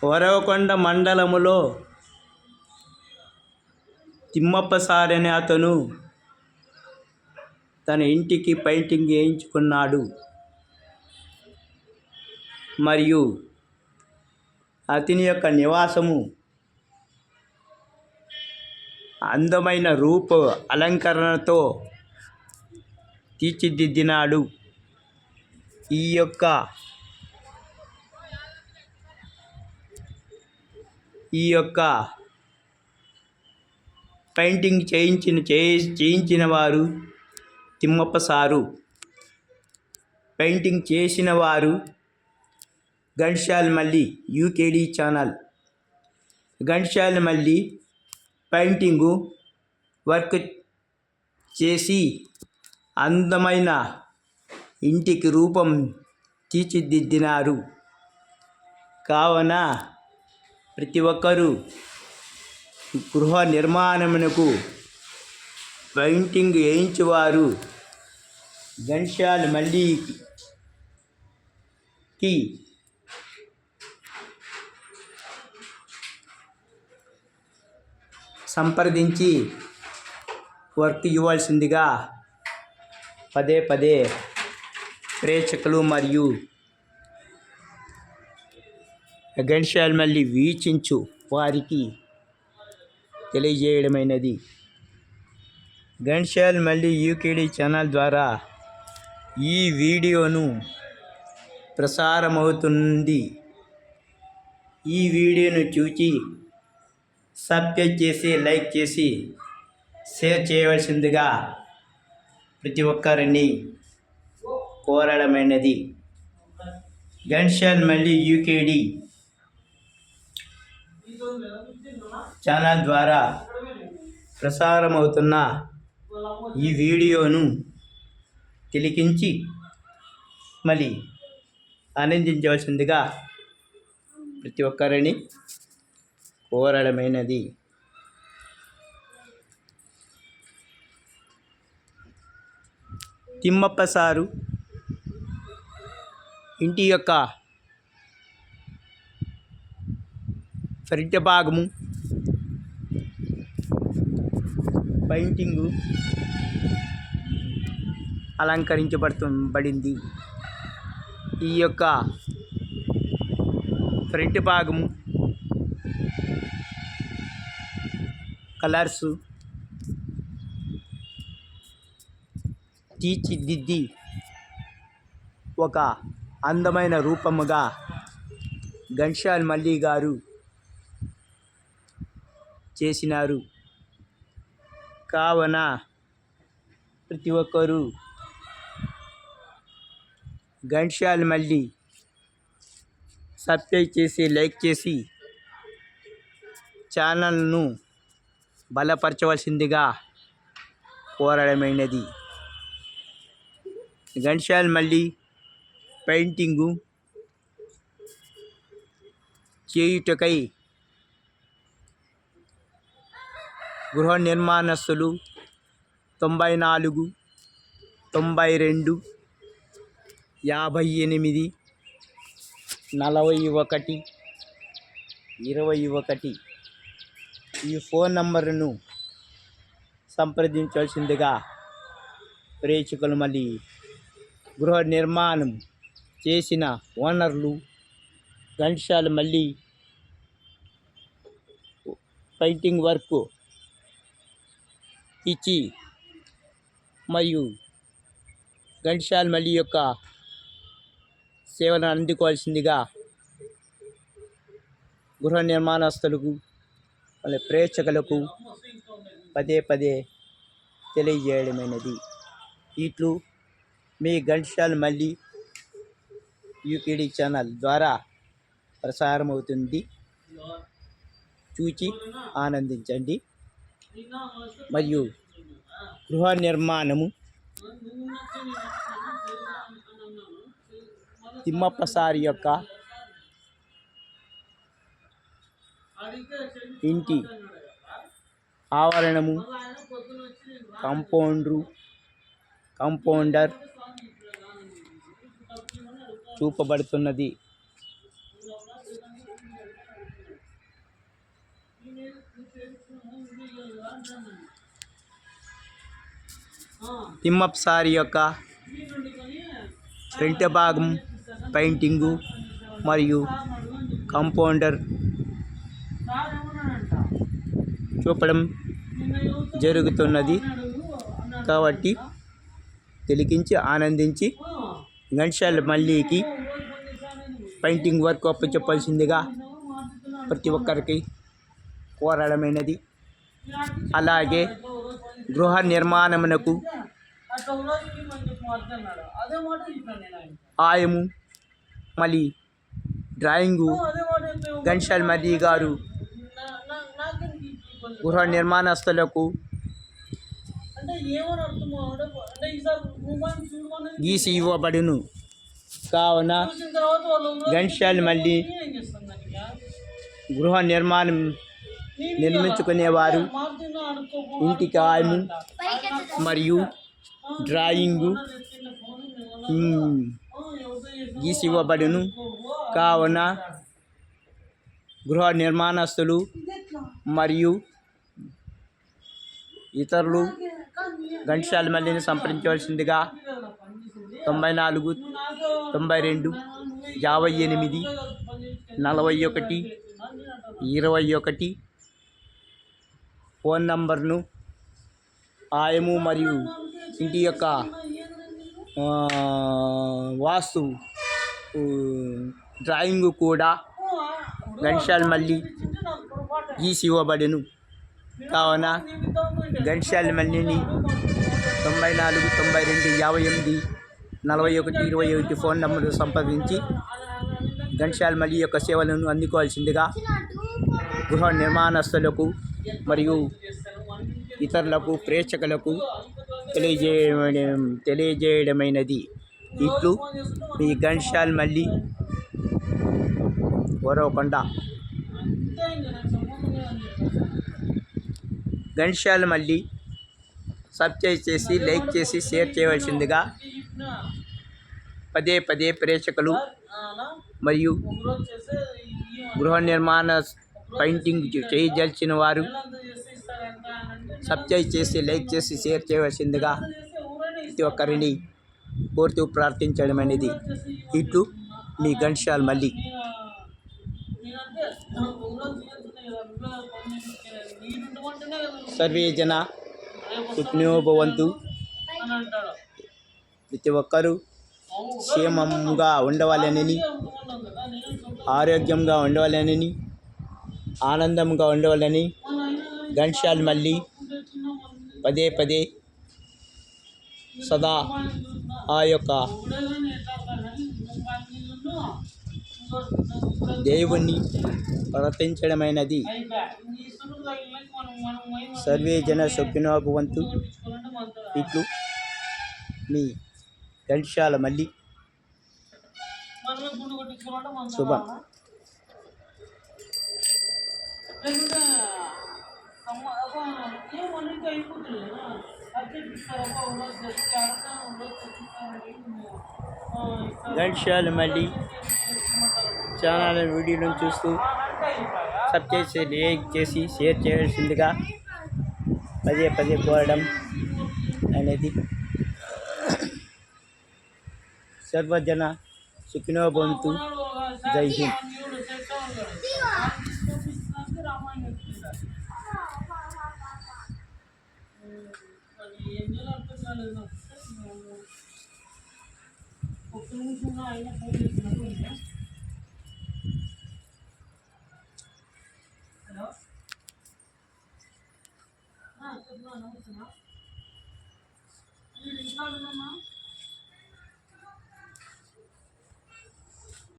Uravakonda మండలములో Thimmappa sir అనే అతను తన ఇంటికి పెయింటింగ్ వేయించుకున్నాడు. మరియు అతని యొక్క నివాసము అందమైన రూప అలంకరణతో తీర్చిదిద్దినాడు. ఈ యొక్క పెయింటింగ్ చేయించిన వారు తిమ్మప్ప సారు. పెయింటింగ్ చేసిన వారు ఘంటసాల మల్లి యూకేడి ఛానల్. ఘంటసాల మల్లి పెయింటింగు వర్క్ చేసి అందమైన ఇంటికి రూపం తీర్చిదిద్దినారు. కావున ప్రతి ఒక్కరూ గృహ నిర్మాణమునకు పెయింటింగ్ వేయించేవారు ఘంటసాల మల్లికి సంప్రదించి వర్క్ ఇవ్వాల్సిందిగా పదే ప్రేక్షకులు మరియు ఘంటసాల మల్లి వీక్షించు వారికి తెలియజేయడమైనది. ఘంటసాల మల్లి యూకేడి ఛానల్ ద్వారా ఈ వీడియోను ప్రసారమవుతుంది. ఈ వీడియోను చూసి సబ్స్క్రైబ్ చేసి లైక్ చేసి షేర్ చేయవలసిందిగా ప్రతి ఒక్కరిని కోరడమైనది. ఘంటసాల మల్లి యూకేడి ఛానల్ ద్వారా ప్రసారమవుతున్న ఈ వీడియోను తిలకించి మళ్ళీ ఆనందించవలసిందిగా ప్రతి ఒక్కరిని కోరడమైనది. తిమ్మప్ప సారు ఇంటి యొక్క ఫ్రంట్ భాగము పెయింటింగు అలంకరించబడింది. ఈ యొక్క ఫ్రంట్ భాగము కలర్సు తీర్చిదిద్ది ఒక అందమైన రూపముగా ఘంటసాల మల్లి గారు చేసినారు. కావున ప్రతి ఒక్కరూ ఘంటసాల మల్లి సబ్స్క్రైబ్ చేసి లైక్ చేసి ఛానల్ను బలపరచవలసిందిగా కోరడమైనది. ఘంటసాల మల్లి పెయింటింగు చేయుటకై గృహ నిర్మాణస్తులు 94 92 58 41 21 ఈ ఫోన్ నంబరును సంప్రదించవలసిందిగా ప్రేక్షకులు మళ్ళీ గృహ నిర్మాణం చేసిన ఓనర్లు ఘంటసాల మల్లి పెయింటింగ్ వర్క్ ఇచ్చి మరియు ఘంటసాల మల్లి యొక్క సేవలను అందుకోవాల్సిందిగా గృహ నిర్మాణస్తులకు వాళ్ళ ప్రేక్షకులకు పదే తెలియజేయడమైనది. ఇట్లు మీ ఘంటసాల మల్లి యూకేడి ఛానల్ ద్వారా ప్రసారమవుతుంది. చూచి ఆనందించండి. మరియు గృహ నిర్మాణము తిమ్మప్ప సార్ యొక్క ఇంటి ఆవరణము కాంపౌండర్ చూపబడుతున్నది. తిమ్మప్ప సారి యొక్క ఫ్రంట్ భాగం పెయింటింగు మరియు కాంపౌండర్ చూపడం జరుగుతున్నది కాబట్టి తిలకించి ఆనందించి ఘంటసాల మల్లికి పెయింటింగ్ వర్క్ అప్పచెప్పాల్సిందిగా ప్రతి ఒక్కరికి కోరడమైనది. అలాగే గృహ నిర్మాణమునకు ఆయము మళ్ళీ డ్రాయింగు ఘంటసాల మల్లి గారు గృహ నిర్మాణస్తులకు గీసి ఇవ్వబడును. కావున ఘంటసాల మల్లి గృహ నిర్మాణం నిర్మించుకునేవారు ఇంటికి ఆయము మరియు డ్రాయింగు గీసి ఇవ్వబడును. కావున గృహ నిర్మాణస్తులు మరియు ఇతరులు ఘంటసాల మల్లిని సంప్రదించవలసిందిగా 94 92 58 41 21 ఫోన్ నంబర్ను ఆయము మరియు ఇంటి యొక్క వాస్తు డ్రాయింగు కూడా ఘంటసాల మల్లి గీసి ఇవ్వబడును. కావున ఘంటసాల మల్లిని 94 92 58 41 21 ఫోన్ నంబరు సంప్రదించి ఘంటసాల మల్లి యొక్క సేవలను అందుకోవాల్సిందిగా గృహ నిర్మాణస్తులకు మరియు ఇతరులకు ప్రేక్షకులకు తెలియజేయడమైనది. ఇట్లు మీ ఘంటసాల మల్లి ఓరవకొండ. ఘంటసాల మల్లి సబ్స్క్రైబ్ చేసి లైక్ చేసి షేర్ చేయవలసిందిగా పదే పదే ప్రేక్షకులు మరియు గృహ నిర్మాణ పెయింటింగ్ చేయదలిచిన వారు సబ్స్క్రైబ్ చేసి లైక్ చేసి షేర్ చేయవలసిందిగా ప్రతి ఒక్కరిని కోరుతూ ప్రార్థించడం అనేది. ఇట్లు మీ ఘంటసాల మల్లి. సర్వే జన సుఖినో భవంతు. ప్రతి ఒక్కరూ క్షేమంగా ఉండవాలని, ఆరోగ్యంగా ఉండవాలని, ఆనందంగా ఉండవాలని ఘంటసాల మల్లి పదే పదే సదా ఆ యొక్క దేవుణ్ణి ప్రార్థించడమైనది. సర్వే జన సుఖినో భవంతు. ఇట్లు మీ ఘంటసాల మల్లి. శుభం. ఘంటసాల మల్లి ఛానల్ వీడియోలను చూస్తూ సబ్స్క్రైబ్ చేసి లైక్ చేసి షేర్ చేయవలసిందిగా పదే పదే కోరడం అనేది. సర్వజన సుఖినో భవంతు. జై హింద్. హలో.